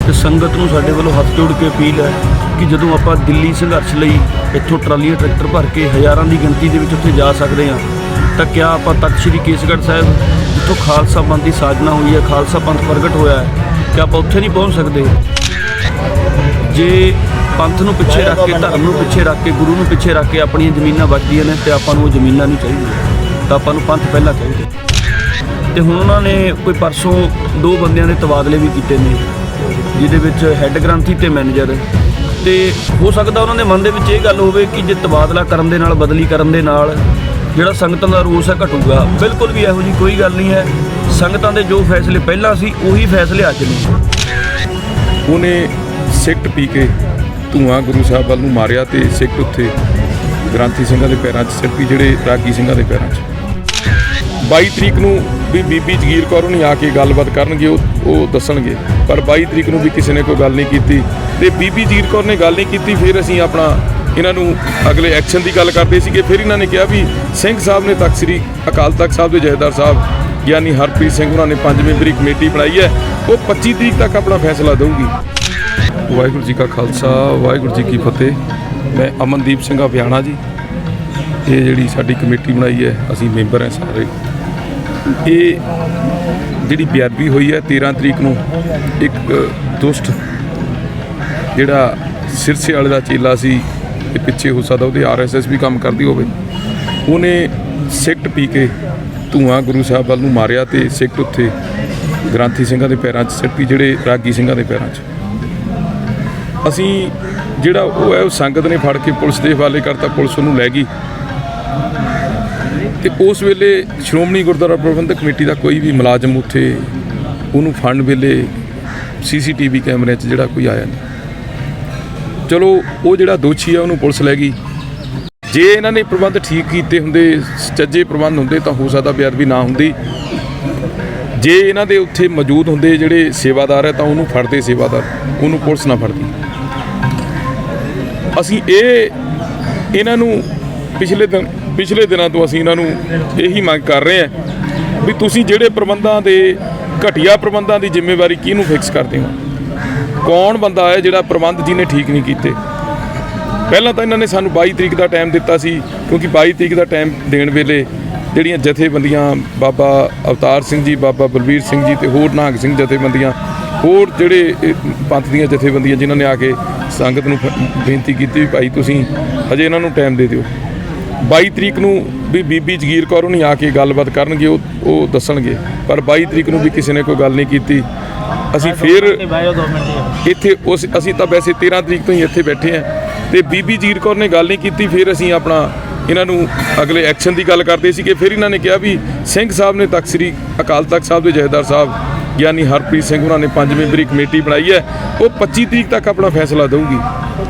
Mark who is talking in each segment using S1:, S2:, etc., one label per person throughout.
S1: ਤੇ ਸੰਗਤ ਨੂੰ ਸਾਡੇ ਵੱਲੋਂ ਹੱਥ ਜੋੜ ਕੇ ਅਪੀਲ ਹੈ ਕਿ ਜਦੋਂ ਆਪਾਂ ਦਿੱਲੀ ਸੰਘਰਸ਼ ਲਈ ਇੱਥੋਂ ਟਰਾਲੀਆਂ ਟਰੈਕਟਰ ਭਰ ਕੇ ਹਜ਼ਾਰਾਂ ਦੀ ਗਿਣਤੀ ਦੇ ਵਿੱਚ ਉੱਥੇ ਜਾ ਸਕਦੇ ਹਾਂ, ਤਾਂ ਕਿਆ ਆਪਾਂ ਤਖ਼ਤ ਸ੍ਰੀ ਕੇਸਗੜ੍ਹ ਸਾਹਿਬ ਜਿੱਥੋਂ ਖਾਲਸਾ ਪੰਥ ਦੀ ਸਾਜਨਾ ਹੋਈ ਹੈ, ਖਾਲਸਾ ਪੰਥ ਪ੍ਰਗਟ ਹੋਇਆ ਹੈ, ਕਿ ਆਪਾਂ ਉੱਥੇ ਨਹੀਂ ਪਹੁੰਚ ਸਕਦੇ? ਜੇ ਪੰਥ ਨੂੰ ਪਿੱਛੇ ਰੱਖ ਕੇ, ਧਰਮ ਨੂੰ ਪਿੱਛੇ ਰੱਖ ਕੇ, ਗੁਰੂ ਨੂੰ ਪਿੱਛੇ ਰੱਖ ਕੇ ਆਪਣੀਆਂ ਜ਼ਮੀਨਾਂ ਬਚਦੀਆਂ ਨੇ, ਤੇ ਆਪਾਂ ਨੂੰ ਉਹ ਜ਼ਮੀਨਾਂ ਨਹੀਂ ਚਾਹੀਦੀਆਂ, ਤਾਂ ਆਪਾਂ ਨੂੰ ਪੰਥ ਪਹਿਲਾਂ ਚਾਹੀਦਾ। ਤੇ ਹੁਣ ਉਹਨਾਂ ਨੇ ਕੋਈ ਪਰਸੋਂ 2 ਬੰਦਿਆਂ ਦੇ ਤਬਾਦਲੇ ਵੀ ਕੀਤੇ ਨੇ, ਜਿਹਦੇ ਵਿੱਚ ਹੈੱਡ ਗ੍ਰੰਥੀ ਤੇ ਮੈਨੇਜਰ। ਤੇ ਹੋ ਸਕਦਾ ਉਹਨਾਂ ਦੇ ਮਨ ਦੇ ਵਿੱਚ ਇਹ ਗੱਲ ਹੋਵੇ ਕਿ ਜੇ ਤਬਾਦਲਾ ਕਰਨ ਦੇ ਨਾਲ, ਬਦਲੀ ਕਰਨ ਦੇ ਨਾਲ ਜਿਹੜਾ ਸੰਗਤਾਂ ਦਾ ਰੋਸ ਹੈ ਘਟੂਗਾ। ਬਿਲਕੁਲ ਵੀ ਇਹੋ ਜਿਹੀ ਕੋਈ ਗੱਲ ਨਹੀਂ ਹੈ। ਸੰਗਤਾਂ ਦੇ ਜੋ ਫੈਸਲੇ ਪਹਿਲਾਂ ਸੀ ਉਹੀ ਫੈਸਲੇ ਅੱਜ ਨੇ।
S2: ਉਹਨੇ ਸਿੱਟ ਪੀ ਕੇ ਧੂਆਂ ਗੁਰੂ ਸਾਹਿਬ ਵੱਲ ਨੂੰ ਮਾਰਿਆ ਤੇ ਸਿੱਟ ਉੱਥੇ ਗ੍ਰੰਥੀ ਸਿੰਘਾਂ ਦੇ ਪੈਰਾਂ 'ਚ ਸਿੱਟੀ, ਜਿਹੜੇ ਰਾਗੀ ਸਿੰਘਾਂ ਦੇ ਪੈਰਾਂ 'ਚ। 22 ਤਰੀਕ ਨੂੰ ਵੀ ਬੀਬੀ ਜਗੀਰ ਕੌਰ ਹੁਣੀ ਆ ਕੇ ਗੱਲਬਾਤ ਕਰਨਗੇ, ਉਹ ਦੱਸਣਗੇ, ਪਰ 22 ਤਰੀਕ ਨੂੰ ਵੀ ਕਿਸੇ ਨੇ ਕੋਈ ਗੱਲ ਨਹੀਂ ਕੀਤੀ ਤੇ ਬੀਬੀ ਜਗੀਰ ਕੌਰ ਨੇ ਗੱਲ ਨਹੀਂ ਕੀਤੀ। ਫਿਰ ਅਸੀਂ ਆਪਣਾ ਇਹਨਾਂ ਨੂੰ ਅਗਲੇ ਐਕਸ਼ਨ ਦੀ ਗੱਲ ਕਰਦੇ ਸੀਗੇ। ਫਿਰ ਇਹਨਾਂ ਨੇ ਕਿਹਾ ਵੀ ਸਿੰਘ ਸਾਹਿਬ ਨੇ ਤਖ਼ਤ ਸ੍ਰੀ ਅਕਾਲ ਤਖ਼ਤ ਸਾਹਿਬ ਦੇ ਜਥੇਦਾਰ ਸਾਹਿਬ ਗਿਆਨੀ ਹਰਪ੍ਰੀਤ ਸਿੰਘ ਉਹਨਾਂ ਨੇ 5 ਮੈਂਬਰੀ ਕਮੇਟੀ ਬਣਾਈ ਹੈ, ਉਹ 25 ਤਰੀਕ ਤੱਕ ਆਪਣਾ ਫੈਸਲਾ ਦੇਊਗੀ। ਵਾਹਿਗੁਰੂ ਜੀ ਕਾ ਖਾਲਸਾ, ਵਾਹਿਗੁਰੂ ਜੀ ਕੀ ਫਤਿਹ। ਮੈਂ ਅਮਨਦੀਪ ਸਿੰਘ ਅਭਿਆਣਾ ਜੀ। ਇਹ ਜਿਹੜੀ ਸਾਡੀ ਕਮੇਟੀ ਬਣਾਈ ਹੈ, ਅਸੀਂ ਮੈਂਬਰ ਹਾਂ ਸਾਰੇ। ਇਹ ਜਿਹੜੀ ਬੇਅਦਬੀ ਹੋਈ ਹੈ 13 ਤਰੀਕ ਨੂੰ, ਇੱਕ ਦੁਸ਼ਟ ਜਿਹੜਾ ਸਿਰਸੇ ਵਾਲੇ ਦਾ ਚੇਲਾ ਸੀ, ਤੇ ਪਿੱਛੇ ਹੋ ਸਕਦਾ ਉਹਦੇ RSS ਵੀ ਕੰਮ ਕਰਦੀ ਹੋਵੇ, ਉਹਨੇ ਸਿੱਟ ਪੀ ਕੇ ਧੂਆਂ ਗੁਰੂ ਸਾਹਿਬ ਵੱਲ ਨੂੰ ਮਾਰਿਆ ਤੇ ਸਿੱਟ ਉੱਥੇ ਗ੍ਰੰਥੀ ਸਿੰਘਾਂ ਦੇ ਪੈਰਾਂ 'ਚ ਸਿੱਟੀ, ਜਿਹੜੇ ਰਾਗੀ ਸਿੰਘਾਂ ਦੇ ਪੈਰਾਂ 'ਚ। ਅਸੀਂ ਜਿਹੜਾ ਉਹ ਹੈ ਉਹ ਸੰਗਤ ਨੇ ਫੜ ਕੇ ਪੁਲਿਸ ਦੇ ਹਵਾਲੇ ਕਰਤਾ, ਪੁਲਿਸ ਉਹਨੂੰ ਲੈ ਗਈ। ਤੇ ਉਸ ਵੇਲੇ ਸ਼੍ਰੋਮਣੀ ਗੁਰਦੁਆਰਾ ਪ੍ਰਬੰਧਕ ਕਮੇਟੀ ਦਾ ਕੋਈ ਵੀ ਮੁਲਾਜ਼ਮ ਉੱਥੇ ਉਹਨੂੰ ਫੜਨ ਵੇਲੇ CCTV ਕੈਮਰੇ 'ਚ ਜਿਹੜਾ ਕੋਈ ਆਇਆ ਨਹੀਂ। ਚਲੋ ਉਹ ਜਿਹੜਾ ਦੋਸ਼ੀ ਆ ਉਹਨੂੰ ਪੁਲਿਸ ਲੈ ਗਈ। ਜੇ ਇਹਨਾਂ ਨੇ ਪ੍ਰਬੰਧ ਠੀਕ ਕੀਤੇ ਹੁੰਦੇ, ਸੁਚੱਜੇ ਪ੍ਰਬੰਧ ਹੁੰਦੇ, ਤਾਂ ਹੋ ਸਕਦਾ ਬੇਅਦਬੀ ਨਾ ਹੁੰਦੀ। ਜੇ ਇਹਨਾਂ ਦੇ ਉੱਥੇ ਮੌਜੂਦ ਹੁੰਦੇ ਜਿਹੜੇ ਸੇਵਾਦਾਰ ਹੈ ਤਾਂ ਉਹਨੂੰ ਫੜਦੇ, ਸੇਵਾਦਾਰ ਉਹਨੂੰ ਪੁਲਿਸ ਨਾ ਫੜਦੀ। ਅਸੀਂ ਇਹਨਾਂ ਨੂੰ ਪਿਛਲੇ ਦਿਨਾਂ ਤੋਂ ਅਸੀਂ ਇਹਨਾਂ ਨੂੰ ਇਹੀ ਮੰਗ ਕਰ ਰਹੇ ਹਾਂ ਵੀ ਤੁਸੀਂ ਜਿਹੜੇ ਪ੍ਰਬੰਧਾਂ ਦੇ ਘਟੀਆ ਪ੍ਰਬੰਧਾਂ ਦੀ ਜ਼ਿੰਮੇਵਾਰੀ ਕਿਹਨੂੰ ਫਿਕਸ ਕਰਦੇ ਹੋ? ਕੌਣ ਬੰਦਾ ਹੈ ਜਿਹੜਾ ਪ੍ਰਬੰਧ ਜਿਹਨੇ ਠੀਕ ਨਹੀਂ ਕੀਤੇ? ਪਹਿਲਾਂ ਤਾਂ ਇਹਨਾਂ ਨੇ ਸਾਨੂੰ 22 ਤਰੀਕ ਦਾ ਟਾਈਮ ਦਿੱਤਾ ਸੀ, ਕਿਉਂਕਿ 22 ਤਰੀਕ ਦਾ ਟਾਈਮ ਦੇਣ ਵੇਲੇ ਜਿਹੜੀਆਂ ਜਥੇਬੰਦੀਆਂ, ਬਾਬਾ ਅਵਤਾਰ ਸਿੰਘ ਜੀ, ਬਾਬਾ ਬਲਵੀਰ ਸਿੰਘ ਜੀ ਤੇ ਹੋਰ ਨਿਹੰਗ ਸਿੰਘ ਜਥੇਬੰਦੀਆਂ, ਹੋਰ ਜਿਹੜੇ ਪੰਥ ਦੀਆਂ ਜਥੇਬੰਦੀਆਂ, ਜਿਨ੍ਹਾਂ ਨੇ ਆ ਕੇ ਸੰਗਤ ਨੂੰ ਬੇਨਤੀ ਕੀਤੀ ਵੀ ਭਾਈ ਤੁਸੀਂ ਹਜੇ ਇਹਨਾਂ ਨੂੰ ਟਾਈਮ ਦੇ ਦਿਓ। 22 ਤਰੀਕ ਨੂੰ ਵੀ ਬੀਬੀ ਜਗੀਰ ਕੌਰ ਹੁਣੀ ਆ ਕੇ ਗੱਲਬਾਤ ਕਰਨਗੇ, ਉਹ ਦੱਸਣਗੇ, ਪਰ 22 ਤਰੀਕ ਨੂੰ ਵੀ ਕਿਸੇ ਨੇ ਕੋਈ ਗੱਲ ਨਹੀਂ ਕੀਤੀ। ਅਸੀਂ ਫਿਰ ਇੱਥੇ ਅਸੀਂ ਤਾਂ ਵੈਸੇ 13 ਤਰੀਕ ਤੋਂ ਹੀ ਇੱਥੇ ਬੈਠੇ ਹਾਂ, ਤੇ ਬੀਬੀ ਜਗੀਰ ਕੌਰ ਨੇ ਗੱਲ ਨਹੀਂ ਕੀਤੀ। ਫਿਰ ਅਸੀਂ ਆਪਣਾ ਇਹਨਾਂ ਨੂੰ ਅਗਲੇ ਐਕਸ਼ਨ ਦੀ ਗੱਲ ਕਰਦੇ ਸੀਗੇ। ਫਿਰ ਇਹਨਾਂ ਨੇ ਕਿਹਾ ਵੀ ਸਿੰਘ ਸਾਹਿਬ ਨੇ ਤਖ਼ਤ ਸ੍ਰੀ ਅਕਾਲ ਤਖ਼ਤ ਸਾਹਿਬ ਦੇ ਜਥੇਦਾਰ ਸਾਹਿਬ ਗਿਆਨੀ ਹਰਪ੍ਰੀਤ ਸਿੰਘ ਉਹਨਾਂ ਨੇ 5 ਮੈਂਬਰੀ ਕਮੇਟੀ ਬਣਾਈ ਹੈ, ਉਹ 25 ਤਰੀਕ ਤੱਕ ਆਪਣਾ ਫੈਸਲਾ ਦੇਊਗੀ।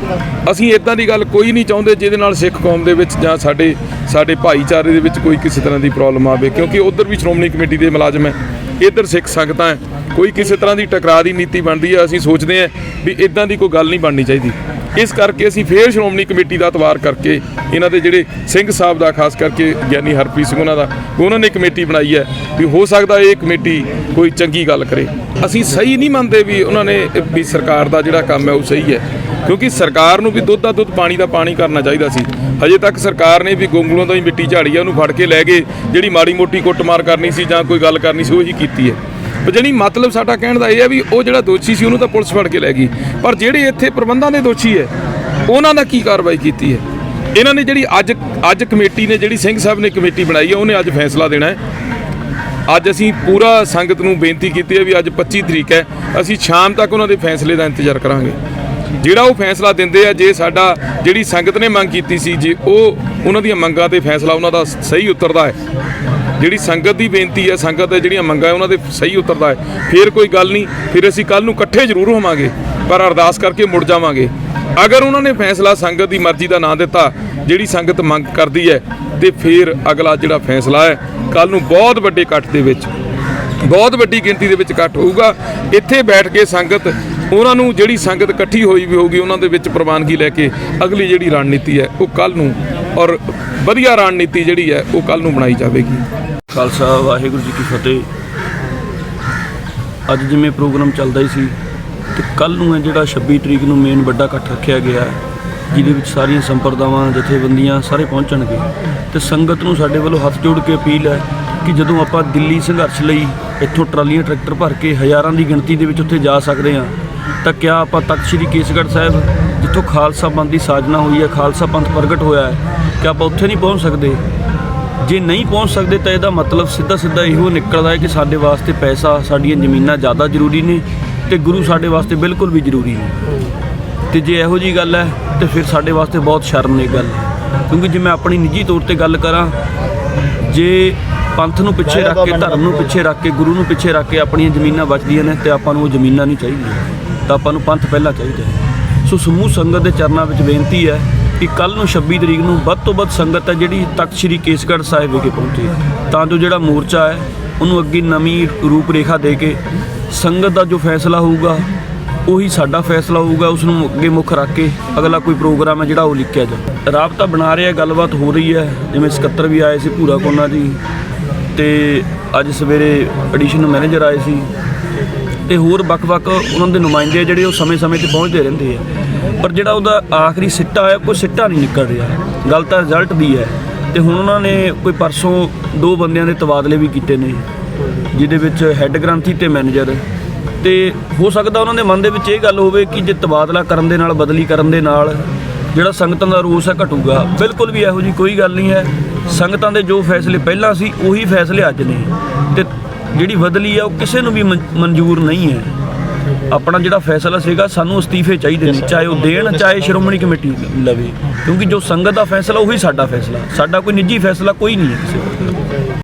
S2: ਅਸੀਂ ਇੱਦਾਂ ਦੀ ਗੱਲ ਕੋਈ ਨਹੀਂ ਚਾਹੁੰਦੇ ਜਿਹਦੇ ਨਾਲ ਸਿੱਖ ਕੌਮ ਦੇ ਵਿੱਚ ਜਾਂ ਸਾਡੇ ਭਾਈਚਾਰੇ ਦੇ ਵਿੱਚ ਕੋਈ ਕਿਸੇ ਤਰ੍ਹਾਂ ਦੀ ਪ੍ਰੋਬਲਮ ਆਵੇ, ਕਿਉਂਕਿ ਉੱਧਰ ਵੀ ਸ਼੍ਰੋਮਣੀ ਕਮੇਟੀ ਦੇ ਮੁਲਾਜ਼ਮ ਹੈ, ਇੱਧਰ ਸਿੱਖ ਸੰਗਤਾਂ ਹੈ। ਕੋਈ ਕਿਸੇ ਤਰ੍ਹਾਂ ਦੀ ਟਕਰਾਅ ਦੀ ਨੀਤੀ ਬਣਦੀ ਹੈ, ਅਸੀਂ ਸੋਚਦੇ ਹਾਂ ਵੀ ਇੱਦਾਂ ਦੀ ਕੋਈ ਗੱਲ ਨਹੀਂ ਬਣਨੀ ਚਾਹੀਦੀ। ਇਸ ਕਰਕੇ ਅਸੀਂ ਫੇਰ ਸ਼੍ਰੋਮਣੀ ਕਮੇਟੀ ਦਾ ਐਤਵਾਰ ਕਰਕੇ ਇਹਨਾਂ ਦੇ ਜਿਹੜੇ ਸਿੰਘ ਸਾਹਿਬ ਦਾ, ਖਾਸ ਕਰਕੇ ਗਿਆਨੀ ਹਰਪ੍ਰੀਤ ਸਿੰਘ ਉਹਨਾਂ ਨੇ ਕਮੇਟੀ ਬਣਾਈ ਹੈ ਵੀ ਹੋ ਸਕਦਾ ਇਹ ਕਮੇਟੀ ਕੋਈ ਚੰਗੀ ਗੱਲ ਕਰੇ। ਅਸੀਂ ਸਹੀ ਨਹੀਂ ਮੰਨਦੇ ਵੀ ਉਹਨਾਂ ਨੇ ਵੀ ਸਰਕਾਰ ਦਾ ਜਿਹੜਾ ਕੰਮ ਹੈ ਉਹ ਸਹੀ ਹੈ, ਕਿਉਂਕਿ ਸਰਕਾਰ ਨੂੰ ਵੀ ਦੁੱਧ ਦਾ ਦੁੱਧ, ਪਾਣੀ ਦਾ ਪਾਣੀ ਕਰਨਾ ਚਾਹੀਦਾ ਸੀ। ਹਜੇ ਤੱਕ ਸਰਕਾਰ ਨੇ ਵੀ ਗੋਂਗਲੂਆਂ ਤੋਂ ਹੀ ਮਿੱਟੀ ਝਾੜੀ ਹੈ, ਉਹਨੂੰ ਫੜ ਕੇ ਲੈ ਗਏ। ਜਿਹੜੀ ਮਾੜੀ ਮੋਟੀ ਕੁੱਟਮਾਰ ਕਰਨੀ ਸੀ ਜਾਂ ਕੋਈ ਗੱਲ ਕਰਨੀ ਸੀ ਉਹੀ ਕੀਤੀ ਹੈ। ਪਰ ਜਿਹੜੀ ਮਤਲਬ ਸਾਡਾ ਕਹਿਣ ਦਾ ਇਹ ਹੈ ਵੀ ਉਹ ਜਿਹੜਾ ਦੋਸ਼ੀ ਸੀ ਉਹਨੂੰ ਤਾਂ ਪੁਲਿਸ ਫੜ ਕੇ ਲੈ ਗਈ, ਪਰ ਜਿਹੜੇ ਇੱਥੇ ਪ੍ਰਬੰਧਾਂ ਦੇ ਦੋਸ਼ੀ ਹੈ ਉਹਨਾਂ ਦਾ ਕੀ ਕਾਰਵਾਈ ਕੀਤੀ ਹੈ? ਇਹਨਾਂ ਨੇ ਜਿਹੜੀ ਅੱਜ ਕਮੇਟੀ ਨੇ, ਜਿਹੜੀ ਸਿੰਘ ਸਾਹਿਬ ਨੇ ਕਮੇਟੀ ਬਣਾਈ ਹੈ, ਉਹਨੇ ਅੱਜ ਫੈਸਲਾ ਦੇਣਾ ਹੈ। ਅੱਜ ਅਸੀਂ ਪੂਰਾ ਸੰਗਤ ਨੂੰ ਬੇਨਤੀ ਕੀਤੀ ਹੈ ਵੀ ਅੱਜ 25 ਤਰੀਕ ਹੈ, ਅਸੀਂ ਸ਼ਾਮ ਤੱਕ ਉਹਨਾਂ ਦੇ ਫੈਸਲੇ ਦਾ ਇੰਤਜ਼ਾਰ ਕਰਾਂਗੇ। ਜਿਹੜਾ ਉਹ ਫੈਸਲਾ ਦਿੰਦੇ ਆ, ਜੇ ਸਾਡਾ ਜਿਹੜੀ ਸੰਗਤ ਨੇ ਮੰਗ ਕੀਤੀ ਸੀ, ਜੇ ਉਹਨਾਂ ਦੀਆਂ ਮੰਗਾਂ ਤੇ ਫੈਸਲਾ ਉਹਨਾਂ ਦਾ ਸਹੀ ਉਤਰਦਾ ਹੈ, ਜਿਹੜੀ ਸੰਗਤ ਦੀ ਬੇਨਤੀ ਹੈ, ਸੰਗਤ ਦੇ ਜਿਹੜੀਆਂ ਮੰਗਾਂ ਉਹਨਾਂ ਦੇ ਸਹੀ ਉਤਰਦਾ ਹੈ, ਫਿਰ ਕੋਈ ਗੱਲ ਨਹੀਂ, ਫਿਰ ਅਸੀਂ ਕੱਲ੍ਹ ਨੂੰ ਇਕੱਠੇ ਜ਼ਰੂਰ ਹੋਵਾਂਗੇ, ਪਰ ਅਰਦਾਸ ਕਰਕੇ ਮੁੜ ਜਾਵਾਂਗੇ। ਅਗਰ ਉਹਨਾਂ ਨੇ ਫੈਸਲਾ ਸੰਗਤ ਦੀ ਮਰਜ਼ੀ ਦਾ ਨਾ ਦਿੱਤਾ, ਜਿਹੜੀ ਸੰਗਤ ਮੰਗ ਕਰਦੀ ਹੈ, ਤੇ ਫਿਰ ਅਗਲਾ ਜਿਹੜਾ ਫੈਸਲਾ ਹੈ ਕੱਲ੍ਹ ਨੂੰ ਬਹੁਤ ਵੱਡੇ ਇਕੱਠ ਦੇ ਵਿੱਚ, ਬਹੁਤ ਵੱਡੀ ਗਿਣਤੀ ਦੇ ਵਿੱਚ ਇਕੱਠ ਹੋਊਗਾ। ਇੱਥੇ ਬੈਠ ਕੇ ਸੰਗਤ ਉਹਨਾਂ ਨੂੰ, ਜਿਹੜੀ ਸੰਗਤ ਇਕੱਠੀ ਹੋਈ ਵੀ ਹੋਊਗੀ, ਉਹਨਾਂ ਦੇ ਵਿੱਚ ਪ੍ਰਵਾਨਗੀ ਲੈ ਕੇ ਅਗਲੀ ਜਿਹੜੀ ਰਣਨੀਤੀ ਹੈ ਉਹ ਕੱਲ੍ਹ ਨੂੰ, ਔਰ ਵਧੀਆ ਰਣਨੀਤੀ ਜਿਹੜੀ ਹੈ ਉਹ ਕੱਲ੍ਹ ਨੂੰ ਬਣਾਈ ਜਾਵੇਗੀ।
S1: ਖਾਲਸਾ, ਵਾਹਿਗੁਰੂ ਜੀ ਕੀ ਫਤਿਹ। ਅੱਜ ਜਿਵੇਂ ਪ੍ਰੋਗਰਾਮ ਚੱਲਦਾ ਹੀ ਸੀ ਤੇ ਕੱਲ੍ਹ ਨੂੰ ਹੈ ਜਿਹੜਾ 26 ਤਰੀਕ ਨੂੰ ਮੇਨ ਵੱਡਾ ਇਕੱਠ ਰੱਖਿਆ ਗਿਆ ਹੈ, ਜਿਹਦੇ ਵਿੱਚ ਸਾਰੀਆਂ ਸੰਪਰਦਾਵਾਂ ਜਥੇਬੰਦੀਆਂ ਸਾਰੇ ਪਹੁੰਚਣਗੇ। ਤੇ ਸੰਗਤ ਨੂੰ ਸਾਡੇ ਵੱਲੋਂ ਹੱਥ ਜੋੜ ਕੇ ਅਪੀਲ ਹੈ ਕਿ ਜਦੋਂ ਆਪਾਂ ਦਿੱਲੀ ਸੰਘਰਸ਼ ਲਈ ਇੱਥੋਂ ਟਰਾਲੀਆਂ ਟਰੈਕਟਰ ਭਰ ਕੇ ਹਜ਼ਾਰਾਂ ਦੀ ਗਿਣਤੀ ਦੇ ਵਿੱਚ ਉੱਥੇ ਜਾ ਸਕਦੇ ਹਾਂ, ਤਾਂ ਕਿਆ ਆਪਾਂ ਤਖ਼ਤ ਸ੍ਰੀ ਕੇਸਗੜ੍ਹ ਸਾਹਿਬ ਜਿੱਥੋਂ ਖਾਲਸਾ ਪੰਥ ਦੀ ਸਾਜਨਾ ਹੋਈ ਹੈ, ਖਾਲਸਾ ਪੰਥ ਪ੍ਰਗਟ ਹੋਇਆ ਹੈ, ਕਿ ਆਪਾਂ ਉੱਥੇ ਨਹੀਂ ਪਹੁੰਚ ਸਕਦੇ? ਜੇ ਨਹੀਂ ਪਹੁੰਚ ਸਕਦੇ ਤਾਂ ਇਹਦਾ ਮਤਲਬ ਸਿੱਧਾ ਇਹੋ ਨਿਕਲਦਾ ਹੈ ਕਿ ਸਾਡੇ ਵਾਸਤੇ ਪੈਸਾ, ਸਾਡੀਆਂ ਜ਼ਮੀਨਾਂ ਜ਼ਿਆਦਾ ਜ਼ਰੂਰੀ ਨੇ ਤੇ ਗੁਰੂ ਸਾਡੇ ਵਾਸਤੇ ਬਿਲਕੁਲ ਵੀ ਜ਼ਰੂਰੀ ਨਹੀਂ। ਤੇ ਜੇ ਇਹੋ ਜਿਹੀ ਗੱਲ ਹੈ ਤੇ ਫਿਰ ਸਾਡੇ ਵਾਸਤੇ ਬਹੁਤ ਸ਼ਰਮਨਾਕ ਗੱਲ ਹੈ। ਕਿਉਂਕਿ ਜੇ ਮੈਂ ਆਪਣੀ ਨਿੱਜੀ ਤੌਰ ਤੇ ਗੱਲ ਕਰਾਂ, ਜੇ ਪੰਥ ਨੂੰ ਪਿੱਛੇ ਰੱਖ ਕੇ, ਧਰਮ ਨੂੰ ਪਿੱਛੇ ਰੱਖ ਕੇ, ਗੁਰੂ ਨੂੰ ਪਿੱਛੇ ਰੱਖ ਕੇ ਆਪਣੀਆਂ ਜ਼ਮੀਨਾਂ ਬਚਦੀਆਂ ਨੇ ਤੇ ਆਪਾਂ ਨੂੰ ਉਹ ਜ਼ਮੀਨਾਂ ਨਹੀਂ ਚਾਹੀਦੀਆਂ, ਤਾਂ ਆਪਾਂ ਨੂੰ ਪੰਥ ਪਹਿਲਾਂ ਚਾਹੀਦਾ ਹੈ। ਸੋ ਸਮੂਹ ਸੰਗਤ ਦੇ ਚਰਨਾਂ ਵਿੱਚ ਬੇਨਤੀ ਹੈ ਕਿ ਕੱਲ੍ਹ ਨੂੰ 26 ਤਰੀਕ ਨੂੰ ਵੱਧ ਤੋਂ ਵੱਧ ਸੰਗਤ ਹੈ ਜਿਹੜੀ ਤਖ਼ਤ ਸ੍ਰੀ ਕੇਸਗੜ੍ਹ ਸਾਹਿਬ ਵਿਖੇ ਪਹੁੰਚੇ, ਤਾਂ ਜੋ ਜਿਹੜਾ ਮੋਰਚਾ ਹੈ ਉਹਨੂੰ ਅੱਗੇ ਨਵੀਂ ਰੂਪ ਰੇਖਾ ਦੇ ਕੇ ਸੰਗਤ ਦਾ ਜੋ ਫੈਸਲਾ ਹੋਊਗਾ ਉਹੀ ਸਾਡਾ ਫੈਸਲਾ ਹੋਊਗਾ, ਉਸ ਨੂੰ ਅੱਗੇ ਮੁੱਖ ਰੱਖ ਕੇ ਅਗਲਾ ਕੋਈ ਪ੍ਰੋਗਰਾਮ ਹੈ ਜਿਹੜਾ ਉਹ ਲਿਖਿਆ ਜਾਵੇ। ਰਾਬਤਾ ਬਣਾ ਰਿਹਾ, ਗੱਲਬਾਤ ਹੋ ਰਹੀ ਹੈ, ਜਿਵੇਂ ਸਕੱਤਰ ਵੀ ਆਏ ਸੀ ਭੂਰਾ ਕੋਨਾ ਜੀ, ਤੇ ਅੱਜ ਸਵੇਰੇ ਐਡੀਸ਼ਨ ਮੈਨੇਜਰ ਆਏ ਸੀ, ਤੇ ਹੋਰ ਵੱਖ-ਵੱਖ ਉਹਨਾਂ ਦੇ ਨੁਮਾਇੰਦੇ ਜਿਹੜੇ ਉਹ ਸਮੇਂ-ਸਮੇਂ 'ਤੇ ਪਹੁੰਚਦੇ ਰਹਿੰਦੇ ਆ। ਪਰ ਜਿਹੜਾ ਉਹਦਾ ਆਖਰੀ ਸਿੱਟਾ ਹੈ, ਕੋਈ ਸਿੱਟਾ ਨਹੀਂ ਨਿਕਲ ਰਿਹਾ। ਗੱਲ ਤਾਂ ਰਿਜ਼ਲਟ ਦੀ ਹੈ। ਤੇ ਹੁਣ ਉਹਨਾਂ ਨੇ ਕੋਈ ਪਰਸੋਂ 2 ਬੰਦਿਆਂ ਦੇ ਤਬਾਦਲੇ ਵੀ ਕੀਤੇ ਨੇ, ਜਿਹਦੇ ਵਿੱਚ ਹੈੱਡ ਗ੍ਰੰਥੀ ਤੇ ਮੈਨੇਜਰ। ਤੇ ਹੋ ਸਕਦਾ ਉਹਨਾਂ ਦੇ ਮਨ ਦੇ ਵਿੱਚ ਇਹ ਗੱਲ ਹੋਵੇ ਕਿ ਜੇ ਤਬਾਦਲਾ ਕਰਨ ਦੇ ਨਾਲ, ਬਦਲੀ ਕਰਨ ਦੇ ਨਾਲ ਜਿਹੜਾ ਸੰਗਤਾਂ ਦਾ ਰੋਸ ਹੈ ਘਟੂਗਾ। ਬਿਲਕੁਲ ਵੀ ਇਹੋ ਜਿਹੀ ਕੋਈ ਗੱਲ ਨਹੀਂ ਹੈ। ਸੰਗਤਾਂ ਦੇ ਜੋ ਫੈਸਲੇ ਪਹਿਲਾਂ ਸੀ ਉਹੀ ਫੈਸਲੇ ਅੱਜ ਨੇ, ਤੇ ਜਿਹੜੀ ਬਦਲੀ ਹੈ ਉਹ ਕਿਸੇ ਨੂੰ ਵੀ ਮਨਜ਼ੂਰ ਨਹੀਂ ਹੈ। ਆਪਣਾ ਜਿਹੜਾ ਫੈਸਲਾ ਸੀਗਾ, ਸਾਨੂੰ ਅਸਤੀਫੇ ਚਾਹੀਦੇ ਨੇ, ਚਾਹੇ ਉਹ ਦੇਣ, ਚਾਹੇ ਸ਼੍ਰੋਮਣੀ ਕਮੇਟੀ ਲਵੇ, ਕਿਉਂਕਿ ਜੋ ਸੰਗਤ ਦਾ ਫੈਸਲਾ ਉਹੀ ਸਾਡਾ ਫੈਸਲਾ, ਸਾਡਾ ਕੋਈ ਨਿੱਜੀ ਫੈਸਲਾ ਕੋਈ ਨਹੀਂ ਹੈ ਕਿਸੇ ਦਾ।